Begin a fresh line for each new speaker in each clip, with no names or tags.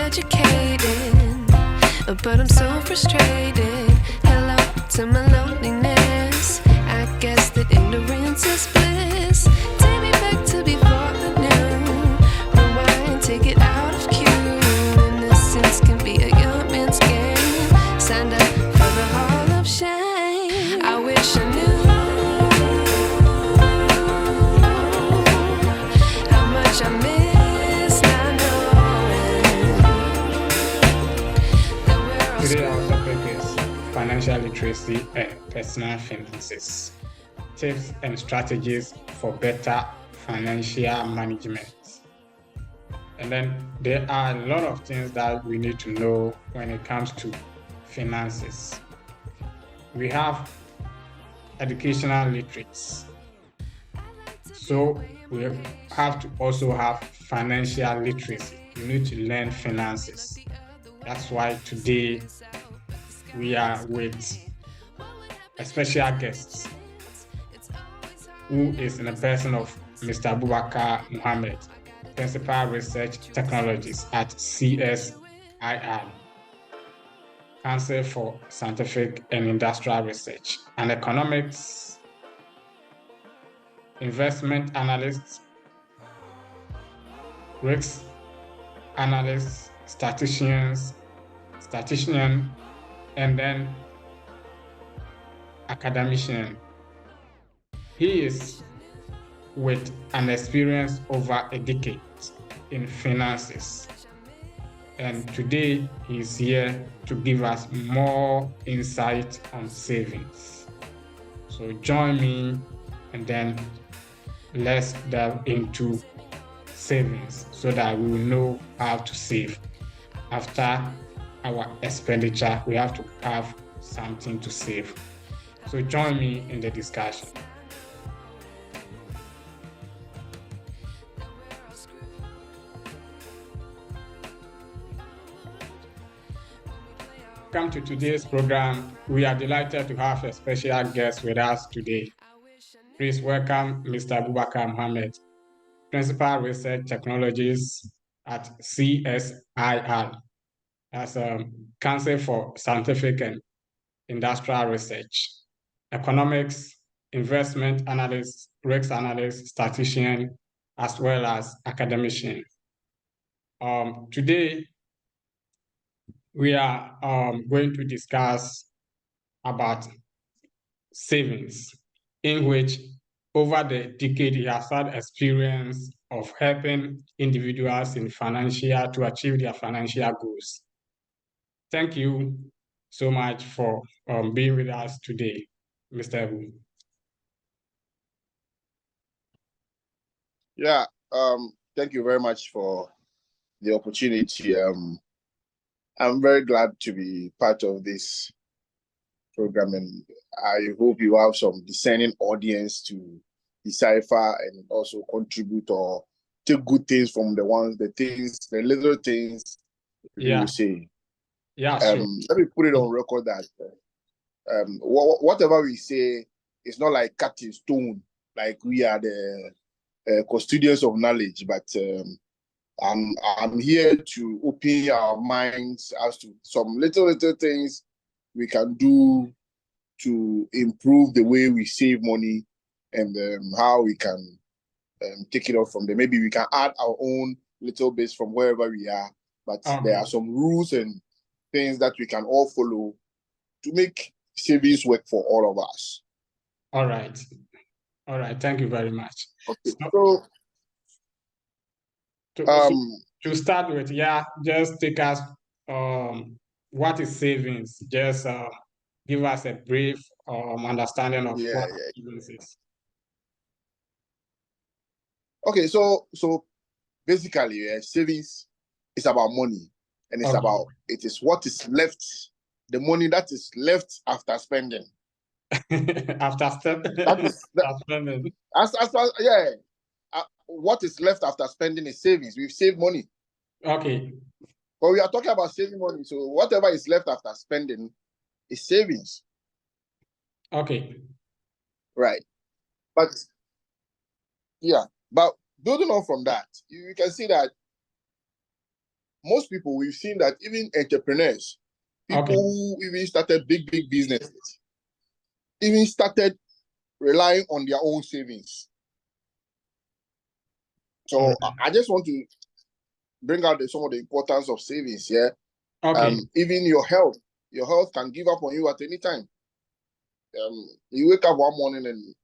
educated, but I'm so frustrated. Hello to my loneliness. I guess that ignorance is bliss. Take me back to before the new. Rewind, take it out of cue. Innocence can be a young man's game. Signed up for the hall of shame. I wish I knew how much I miss not knowing that we're all
Today our topic is financial literacy and personal finances. Tips and strategies for better financial management. And then there are a lot of things that we need to know when it comes to finances. We have educational literacy. So we have to also have financial literacy. You need to learn finances. That's why today we are with a special guest who is in the person of Mr. Abubakar Muhammad, Principal Research Technologist at CSIR, Council for Scientific and Industrial Research, an economics, investment analyst, risk analyst, statistician, and then academician. He is with an experience over a decade in finances. And today he's here to give us more insight on savings. So join me and then let's delve into savings so that we will know how to save. After our expenditure, we have to have something to save. So join me in the discussion. Welcome to today's program. We are delighted to have a special guest with us today. Please welcome Mr. Abubakar Muhammad, Principal Research Technologist at CSIR, as a Council for Scientific and Industrial Research, economics, investment analyst, risk analyst, statistician, as well as academician. Today, we are going to discuss about savings, in which over the decade he has had experience of helping individuals in financial to achieve their financial goals. Thank you so much for being with us today, Mr. Ebu.
Yeah, thank you very much for the opportunity. I'm very glad to be part of this program, and I hope you have some discerning audience to decipher and also contribute or take good things from the little things you say.
Yeah, sure.
Let me put it on record that whatever we say is not like cut in stone, like we are the custodians of knowledge, but I'm here to open our minds as to some little things we can do to improve the way we save money and how we can take it off from there. Maybe we can add our own little bits from wherever we are, but there are some rules and things that we can all follow to make savings work for all of us.
All right. Thank you very much.
Okay.
To start with, just take us what is savings? Just give us a brief understanding of what savings is.
Okay, so basically, savings is about money, and it is what is left, the money that is left after spending.
After spending.
What is left after spending is savings. We've saved money.
Okay.
But we are talking about saving money. So whatever is left after spending is savings.
Okay.
Right. But building on from that, you can see that most people, we've seen that even entrepreneurs, people
Okay.
who even started big businesses, even started relying on their own savings. So I just want to bring out some of the importance of savings. Yeah.
Okay.
Even your health can give up on you at any time. You wake up one morning and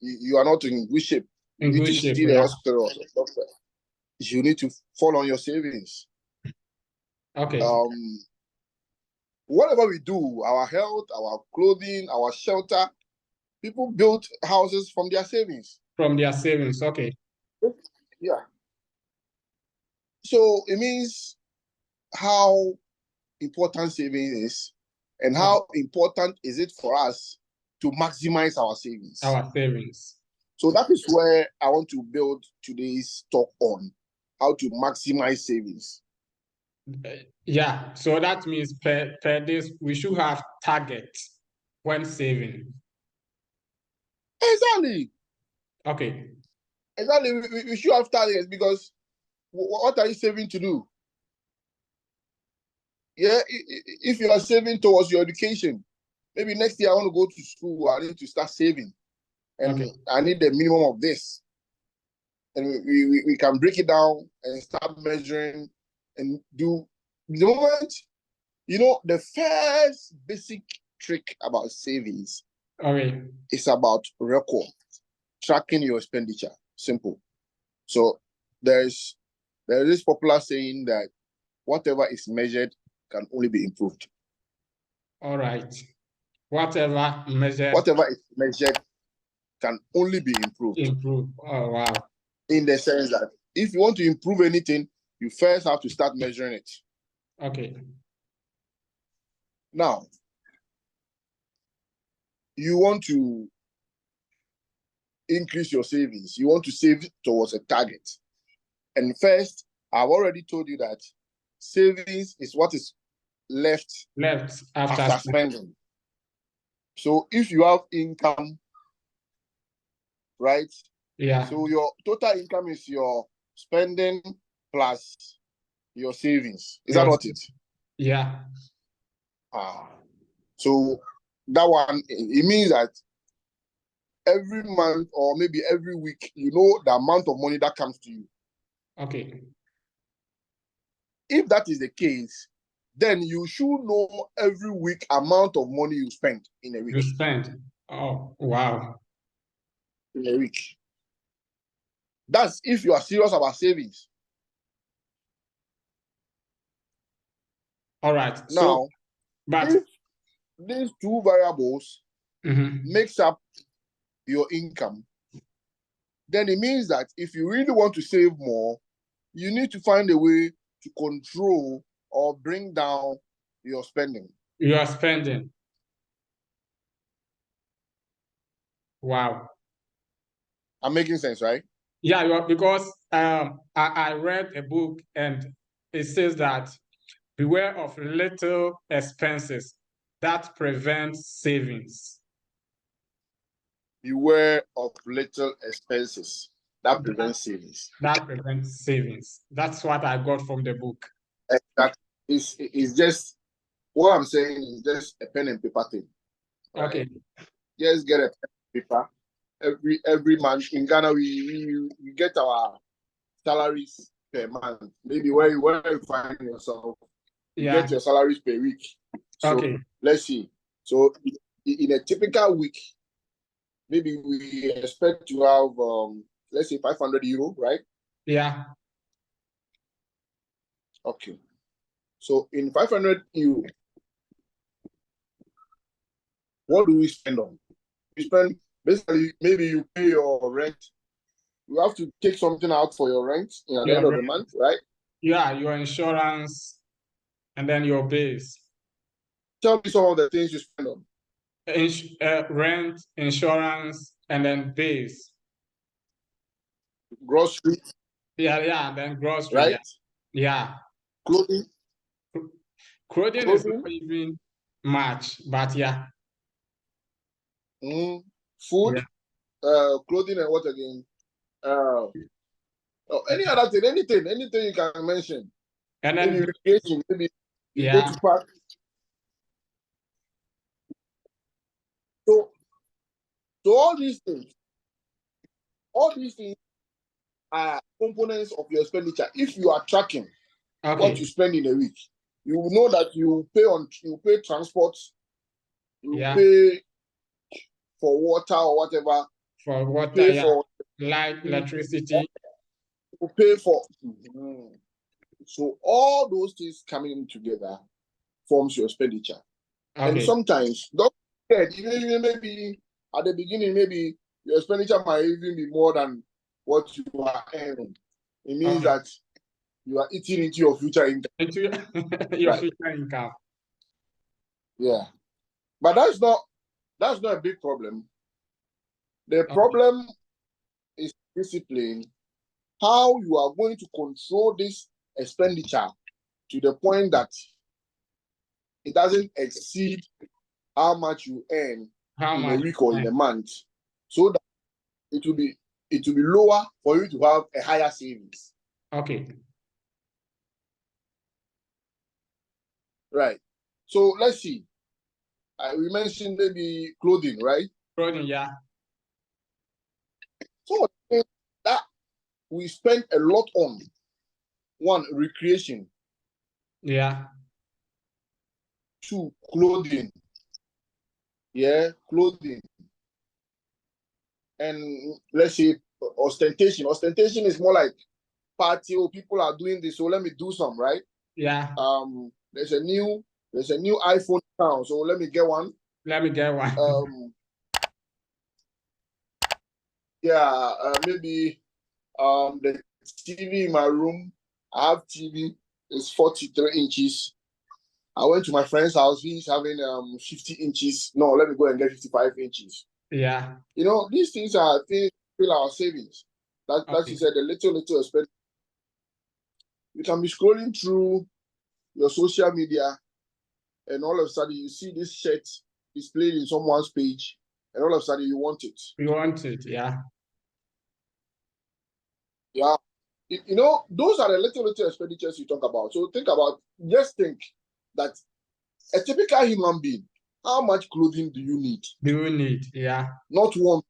you are not in good shape. You
In
need
good
to
shape,
see the
yeah.
hospital or the doctor. You need to fall on your savings.
Okay.
Whatever we do, our health, our clothing, our shelter, people build houses from their savings.
From their savings, okay.
Yeah. So it means how important saving is and how important is it for us to maximize our savings.
Our savings.
So that is where I want to build today's talk on how to maximize savings.
Yeah, so that means per this we should have targets when saving.
Exactly.
Okay.
Exactly. We should have targets because what are you saving to do? Yeah, if you are saving towards your education, maybe next year I want to go to school, I need to start saving. And
Okay.
I need the minimum of this. And we can break it down and start measuring and do the moment, the first basic trick about savings
Okay.
is about record, tracking your expenditure. Simple. So there is this popular saying that whatever is measured can only be improved.
All right. Whatever measure
Whatever is measured can only be improved.
improve. Oh wow.
In the sense that if you want to improve anything, you first have to start measuring it.
Okay.
Now, you want to increase your savings. You want to save towards a target. And first, I've already told you that savings is what is left after spending. So if you have income, right?
Yeah.
So your total income is your spending plus your savings. Is that not it?
Yeah.
So that one, it means that every month or maybe every week, you know the amount of money that comes to you.
Okay.
If that is the case, then you should know every week amount of money you spend in a week.
You spend. Oh wow.
In a week. That's if you are serious about savings.
All right.
Now,
So, but
if these two variables makes up your income, then it means that if you really want to save more, you need to find a way to control or bring down your spending.
You are spending. Wow.
I'm making sense, right?
Yeah, you are, because I read a book and it says that beware of little expenses that prevent savings.
Beware of little expenses that prevent savings.
That prevents savings. That's what I got from the book.
That is just what I'm saying is just a pen and paper thing. Right?
Okay.
Just get a pen and paper. Every month in Ghana, we get our salaries per month. Maybe where you find yourself, you get your salaries per week. So
okay.
Let's see. So in a typical week, maybe we expect to have let's say 500 euro, right?
Yeah.
Okay. So in 500 euro, what do we spend on? We spend basically, maybe you pay your rent. You have to take something out for your rent at the end of the month, right?
Yeah, your insurance and then your bills.
Tell me some of the things you spend on.
Rent, insurance, and then bills.
Grocery.
Yeah, and then grocery.
Right?
Yeah.
Clothing.
Clothing is not even much, but yeah.
Food, clothing, and what again? Any other thing, anything you can mention.
And
maybe
then,
recreation, maybe you go
yeah,
to park. So, so all these things are components of your expenditure. If you are tracking what
okay,
you spend in a week, you will know that you pay transport, you
yeah,
pay for water or whatever,
for
you
water,
pay
yeah,
for
light, electricity,
you pay for. Mhm. So all those things coming together forms your expenditure. And
okay,
sometimes, don't forget, even maybe at the beginning, maybe your expenditure might even be more than what you are earning. It means
okay,
that you are eating into your future income.
into your
Right.
future income.
Yeah. But that's not a big problem. The
Okay,
problem is discipline, how you are going to control this expenditure to the point that it doesn't exceed how much you earn
how
in a
much?
week or in a month, so that it will be lower for you to have a higher savings.
Okay,
Right. So let's see. We mentioned maybe clothing, right?
clothing, yeah,
So that we spend a lot on: one, recreation;
yeah,
two, clothing. Yeah, clothing. And let's say ostentation. Ostentation is more like party. Oh, people are doing this, so let me do some, right?
yeah.
There's a new iPhone now, so let me get one.
Let me get one.
Yeah, maybe the TV in my room. I have TV. It's 43 inches. I went to my friend's house. He's having 50 inches. No, let me go and get 55 inches.
Yeah,
You know, these things are things fill our savings. That
okay,
you said, a little expense. You can be scrolling through your social media, and all of a sudden you see this shirt displayed in someone's page, and all of a sudden you want it.
we want it, yeah,
Yeah. You know, those are the little expenditures you talk about. So just think that a typical human being, how much clothing do you need?
do we need, yeah,
Not one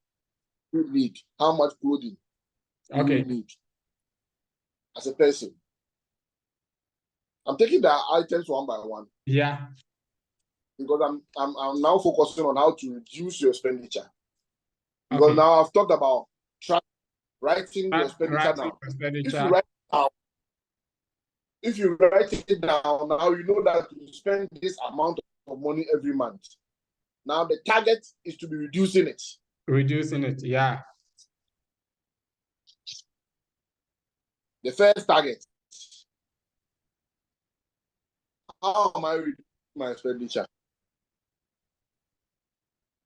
you need. How much clothing do you
okay,
need as a person? I'm taking the items one by one
yeah,
because I'm now focusing on how to reduce your expenditure. Because
okay.
now I've talked about writing your expenditure
Writing
down.
expenditure,
If you write it down, now you know that you spend this amount of money every month. Now the target is to be reducing it.
reducing it, yeah,
The first target: how am I reducing my expenditure?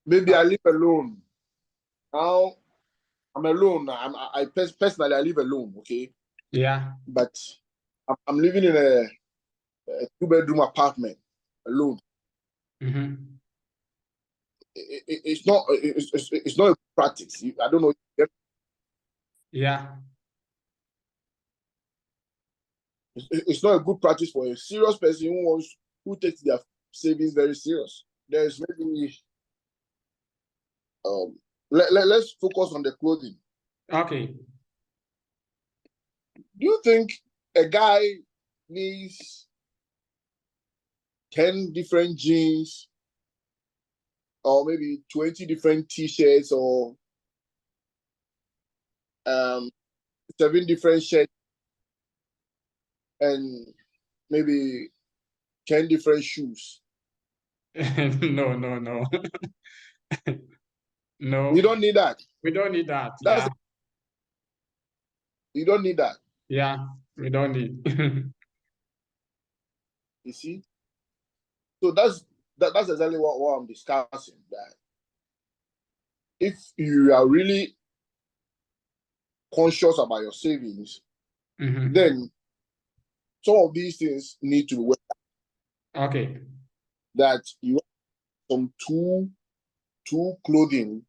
Maybe I live alone. Now I'm alone. I personally I live alone. Okay,
yeah,
but I'm living in a 2-bedroom apartment alone.
mm-hmm.
It's not a practice. I don't know.
Yeah,
It's not a good practice for a serious person who takes their savings very serious. There's maybe let's focus on the clothing.
okay.
Do you think a guy needs 10 different jeans or maybe 20 different t-shirts or 7 different shirts and maybe 10 different shoes?
No, no, no. No,
You don't need that.
we don't need that,
That's
yeah,
You don't need that.
yeah, we don't need.
You see? So that's exactly what I'm discussing. That if you are really conscious about your savings,
Mm-hmm.
then some of these things need to be worked out.
Okay,
That you have some two clothing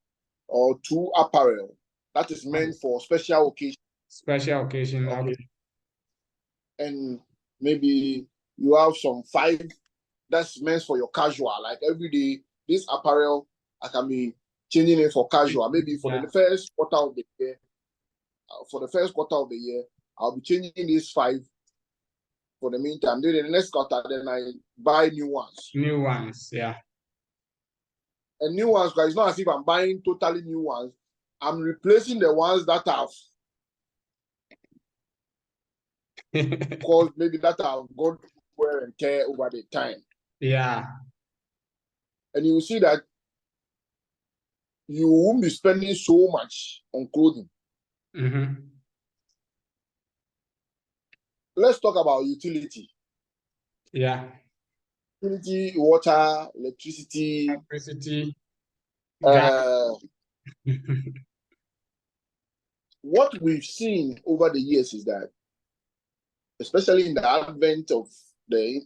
or two apparel that is meant for special occasion.
special occasion,
Okay.
okay,
And maybe you have some 5 that's meant for your casual. Like every day, this apparel I can be changing it for casual. Maybe for the first quarter of the year, I'll be changing these 5 for the meantime. Then the next quarter, then I buy new ones.
New ones, yeah.
And new ones, guys, it's not as if I'm buying totally new ones. I'm replacing the ones that have caused maybe that have gone through wear and tear over the time.
Yeah.
And you will see that you won't be spending so much on clothing.
Mm-hmm.
Let's talk about utility.
Yeah.
Utility, water, electricity. What we've seen over the years is that, especially in the advent of the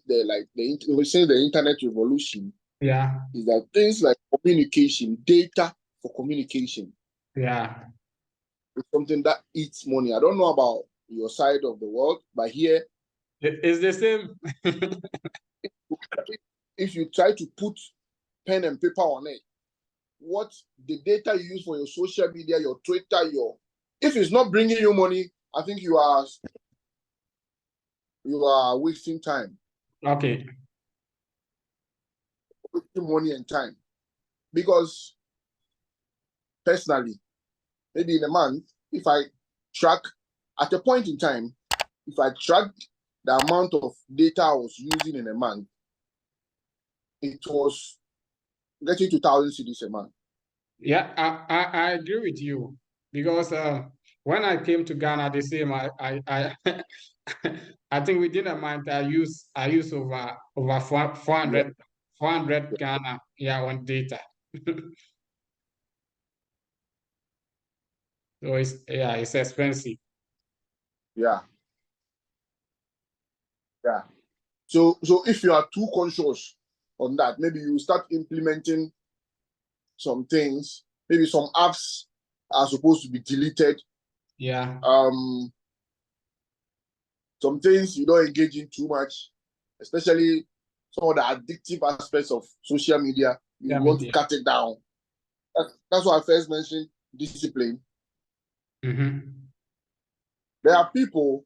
internet revolution,
yeah,
is that things like communication, data for communication,
yeah,
is something that eats money. I don't know about your side of the world, but here
it's the same.
If you try to put pen and paper on it, what the data you use for your social media, your Twitter, if it's not bringing you money, I think you are wasting time.
Okay.
Wasting money and time. Because personally, maybe in a month, if I track at a point in time, if I track the amount of data I was using in a month, it was getting to 1,000 cedis a month.
Yeah, I agree with you, because when I came to Ghana, the same. I I think within a month I use over 400 Ghana, yeah, on data. So it's expensive.
Yeah. Yeah. So if you are too conscious on that, maybe you start implementing some things. Maybe some apps are supposed to be deleted.
Yeah.
Some things you don't engage in too much, especially some of the addictive aspects of social media. You want to cut it down. That's why I first mentioned discipline.
Mm-hmm.
There are people.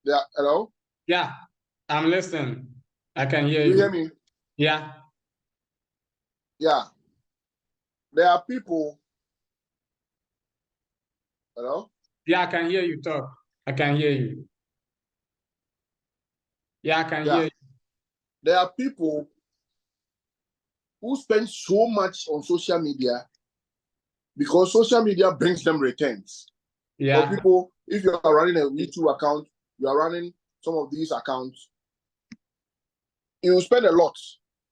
Hello?
Yeah, I'm listening. I can hear you.
You hear me?
Yeah.
Yeah. There are people. Hello?
Yeah, I can hear you talk. I can hear you. Yeah, I can hear you.
There are people who spend so much on social media because social media brings them returns.
Yeah.
For people, if you are running a YouTube account, you are running some of these accounts, you will spend a lot.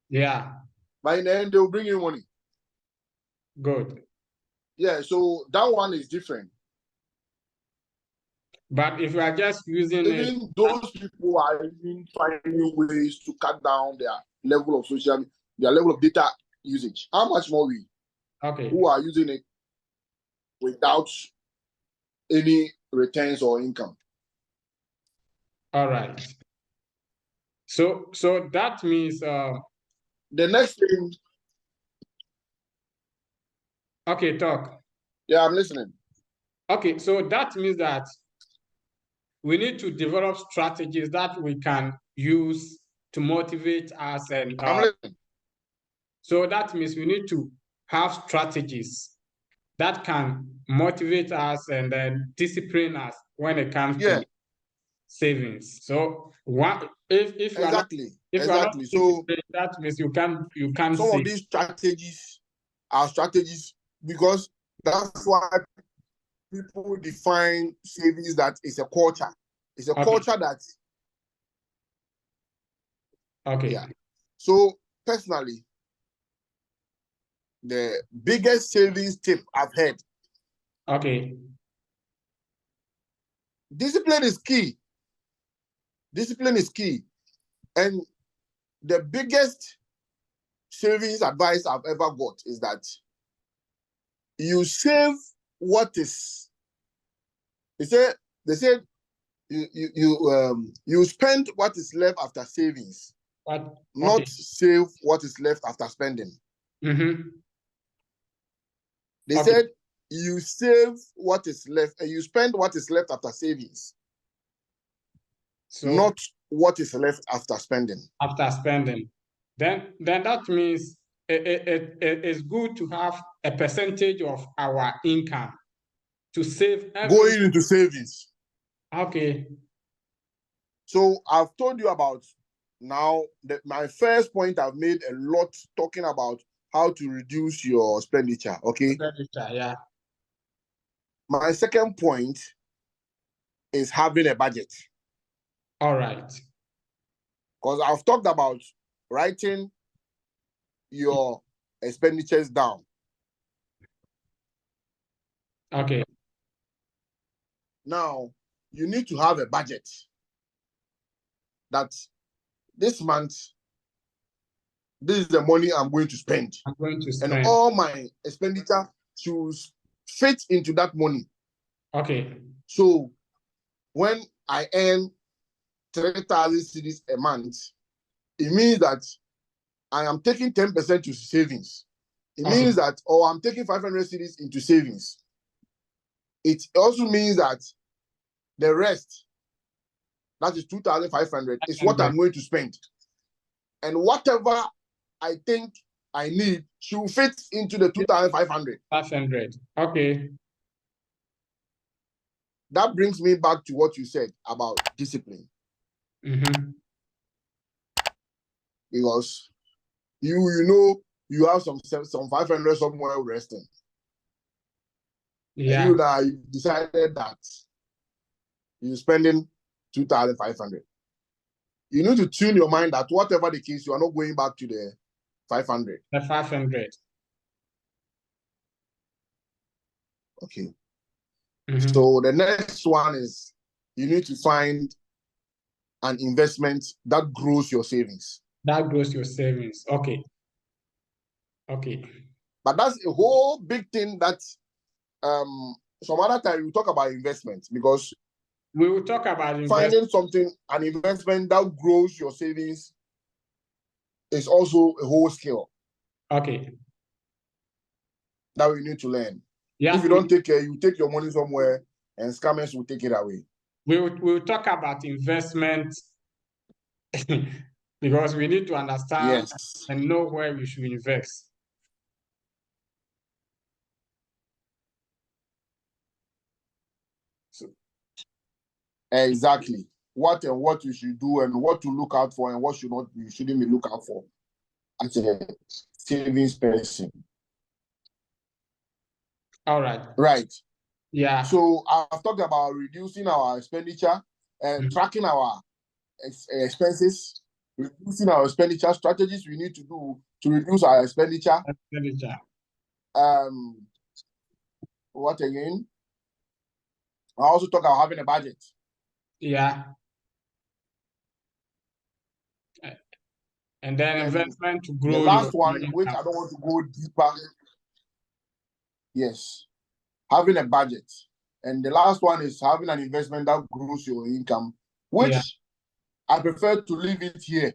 Yeah.
But in the end, they will bring you money.
Good.
Yeah, so that one is different.
But if you are just using
even those people are even finding ways to cut down their level of their level of data usage. How much more we who are using it without any returns or income?
All right. So that means
the next thing.
Okay, talk.
Yeah, I'm listening.
Okay, so that means that we need to develop strategies that we can use to motivate us, and
I'm listening.
So that means we need to have strategies that can motivate us and then discipline us when it comes to savings. So if you
exactly.
are not
so
that means you can't
some
save.
of these strategies are strategies because that's why people define savings that it's a culture. It's a culture that.
Okay.
Yeah. So personally, the biggest savings tip I've heard.
Okay.
Discipline is key. Discipline is key. And the biggest savings advice I've ever got is that you save what is. They said you spend what is left after savings,
What?
not
Okay.
save what is left after spending.
Mm-hmm.
They
Okay.
said you save what is left and you spend what is left after savings,
So
not what is left after spending.
after spending, then that means it's good to have a percentage of our income to save
Going into savings.
Okay.
So I've told you about now that my first point I've made a lot talking about how to reduce your expenditure. Okay.
Expenditure, yeah.
My second point is having a budget.
All right.
Because I've talked about writing your expenditures down.
Okay.
Now, you need to have a budget that this month, this is the money I'm going to spend.
I'm going to spend.
And all my expenditure should fit into that money.
Okay.
So when I earn 3,000 cedis a month, it means that I am taking 10% to savings. It means that, or I'm taking 500 cedis into savings. It also means that the rest, that is 2,500, is what I'm going to spend. And whatever I think I need should fit into the 2,500.
500. Okay.
That brings me back to what you said about discipline.
Mm-hmm.
Because you know you have some 500 somewhere resting.
Yeah.
And you decided that you're spending 2,500. You need to tune your mind that whatever the case, you are not going back to the 500.
The 500.
Okay.
Mm-hmm.
So the next one is you need to find an investment that grows your savings.
That grows your savings. Okay. Okay.
But that's a whole big thing that some other time we talk about investment, because
we will talk about
finding something, an investment that grows your savings, is also a whole skill.
Okay.
That we need to learn.
Yeah.
If you don't take care, you take your money somewhere and scammers will take it away.
We'll talk about investment because we need to understand and know where we should invest.
So, exactly. What you should do and what to look out for and what you shouldn't be look out for as a savings person.
All right.
Right.
Yeah.
So I've talked about reducing our expenditure and tracking our expenses, reducing our expenditure strategies we need to do to reduce our expenditure. What again? I also talk about having a budget.
Yeah. And then investment to grow.
The last one, which I don't want to go deeper. Yes. Having a budget. And the last one is having an investment that grows your income, which I prefer to leave it here.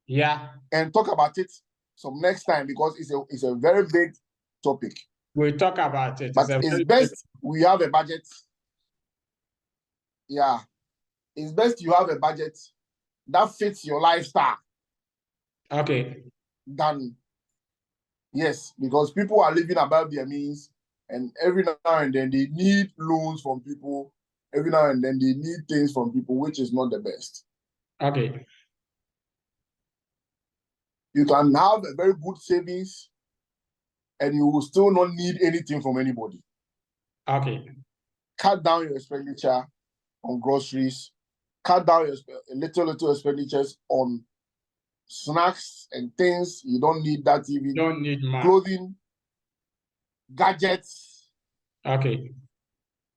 Yeah.
And talk about it some next time, because it's a very big topic.
We'll talk about it.
But it's best we have a budget. Yeah. It's best you have a budget that fits your lifestyle.
Okay.
Yes, because people are living above their means, and every now and then they need loans from people. Every now and then they need things from people, which is not the best.
Okay.
You can have a very good savings, and you will still not need anything from anybody.
Okay.
Cut down your expenditure on groceries. Cut down your little expenditures on snacks and things you don't need. That even
you don't need much.
Clothing, gadgets.
Okay.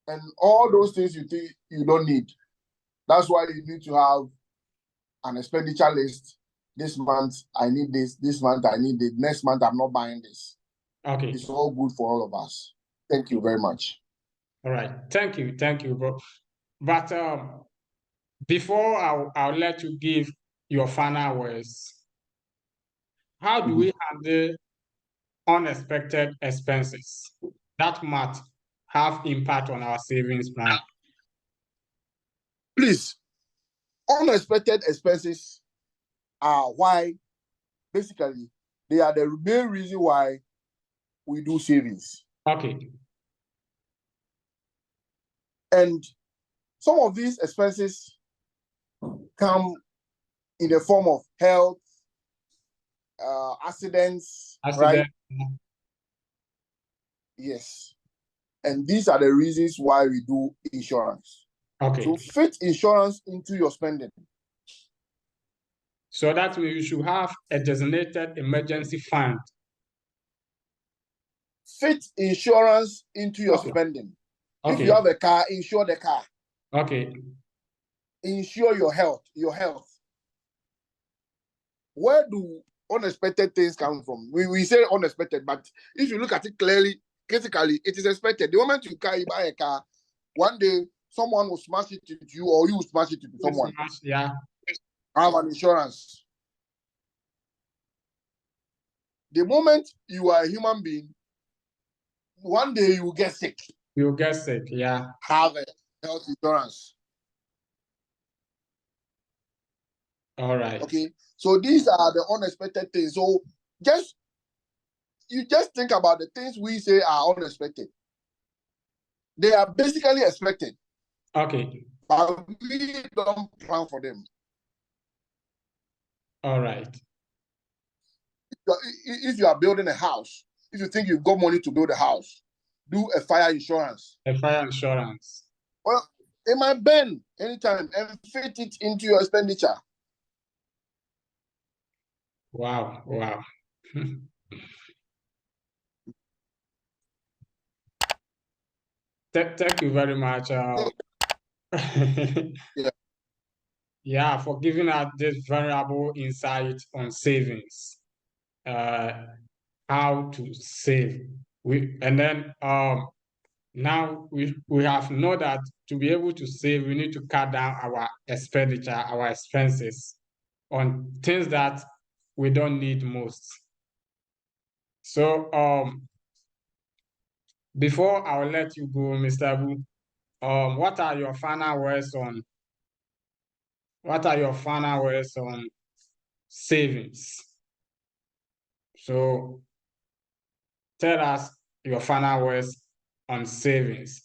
And all those things you think you don't need. That's why you need to have an expenditure list. This month I need this. This month I need it. Next month I'm not buying this.
Okay.
It's all good for all of us. Thank you very much.
All right. Thank you. Thank you, bro. But before I'll let you give your final words, how do we handle unexpected expenses that might have impact on our savings plan?
Please, unexpected expenses are why, basically, they are the main reason why we do savings.
Okay.
And some of these expenses come in the form of health, accidents, right? Yes. And these are the reasons why we do insurance.
Okay.
So fit insurance into your spending.
So that way you should have a designated emergency fund.
Fit insurance into your spending.
Okay.
If you have a car, insure the car.
Okay.
Insure your health. Where do unexpected things come from? We say unexpected, but if you look at it clearly, critically, it is expected. The moment you buy a car, one day someone will smash it to you, or you will smash it to someone.
Yeah.
Have an insurance. The moment you are a human being, one day you will get sick.
You'll get sick, yeah.
Have a health insurance.
All right.
Okay. So these are the unexpected things. So you just think about the things we say are unexpected. They are basically expected.
Okay.
But we don't plan for them.
All right.
If you are building a house, if you think you've got money to build a house, do a fire insurance.
A fire insurance.
Well, it might bend anytime and fit it into your expenditure.
Wow. Wow. Thank you very much. Yeah, for giving us this valuable insight on savings, how to save. Now we have know that to be able to save, we need to cut down our expenditure, our expenses on things that we don't need most. So before I will let you go, Mr. Abu, what are your final words on savings? So tell us your final words on savings.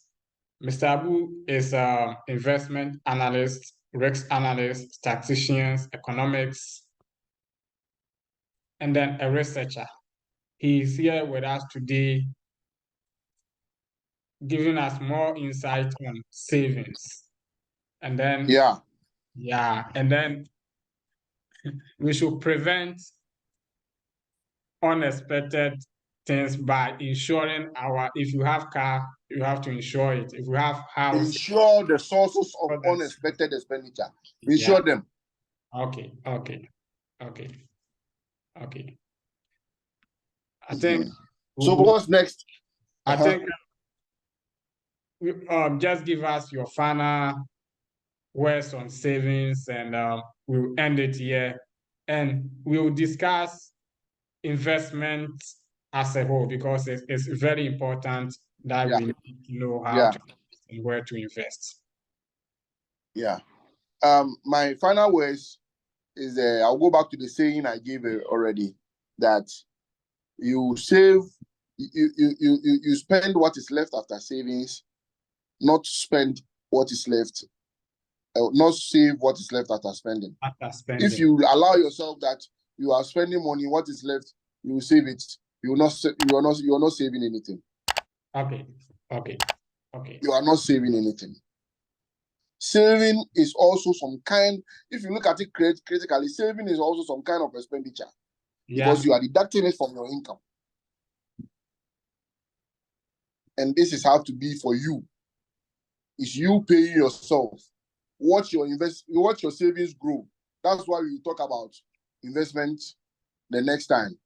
Mr. Abu is an investment analyst, risk analyst, statistician, economics, and then a researcher. He is here with us today, giving us more insight on savings. And then, and then we should prevent unexpected things by insuring if you have car, you have to insure it. If you have house,
insure the sources of unexpected expenditure. Insure them.
Okay. I think.
So what's next?
I think just give us your final words on savings, and we'll end it here, and we'll discuss investment as a whole, because it's very important that we need to know how to and where to invest.
Yeah. My final words is I'll go back to the saying I gave already, that you save, you spend what is left after savings, not spend what is left, not save what is left after spending. If you allow yourself that you are spending money, what is left, you will save it. You are not saving anything.
Okay.
You are not saving anything. Saving is also some kind, if you look at it critically, saving is also some kind of expenditure, because you are deducting it from your income. And this is how to be for you. It's you paying yourself. Watch your savings grow. That's why we talk about investment the next time,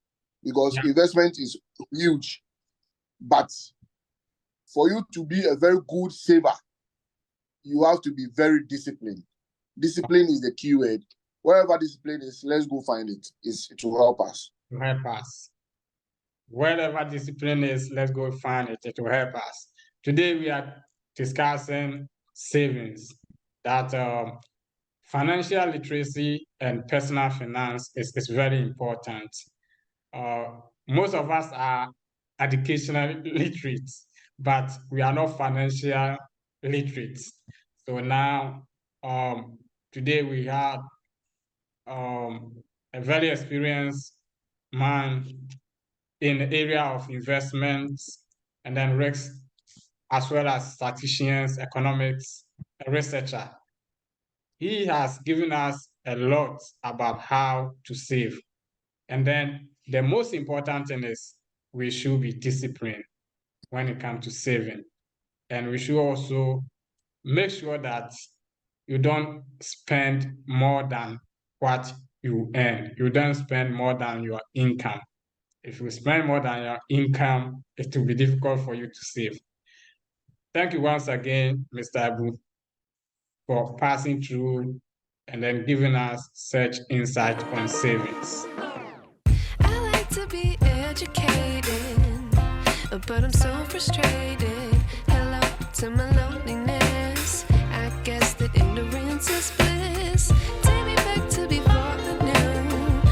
because investment is huge. But for you to be a very good saver, you have to be very disciplined. Discipline is the key word. Wherever discipline is, let's go find it. It will help us.
To help us. Wherever discipline is, let's go find it. It will help us. Today we are discussing savings. That financial literacy and personal finance is very important. Most of us are educational literate, but we are not financial literate. So now, today we have a very experienced man in the area of investments and then risks, as well as statisticians, economics, a researcher. He has given us a lot about how to save. And then the most important thing is we should be disciplined when it comes to saving. And we should also make sure that you don't spend more than what you earn. You don't spend more than your income. If you spend more than your income, it will be difficult for you to save. Thank you once again, Mr. Abu, for passing through and then giving us such insight on savings.
I like to be educated, but I'm so frustrated. Hello to my loneliness. I guess that ignorance is bliss.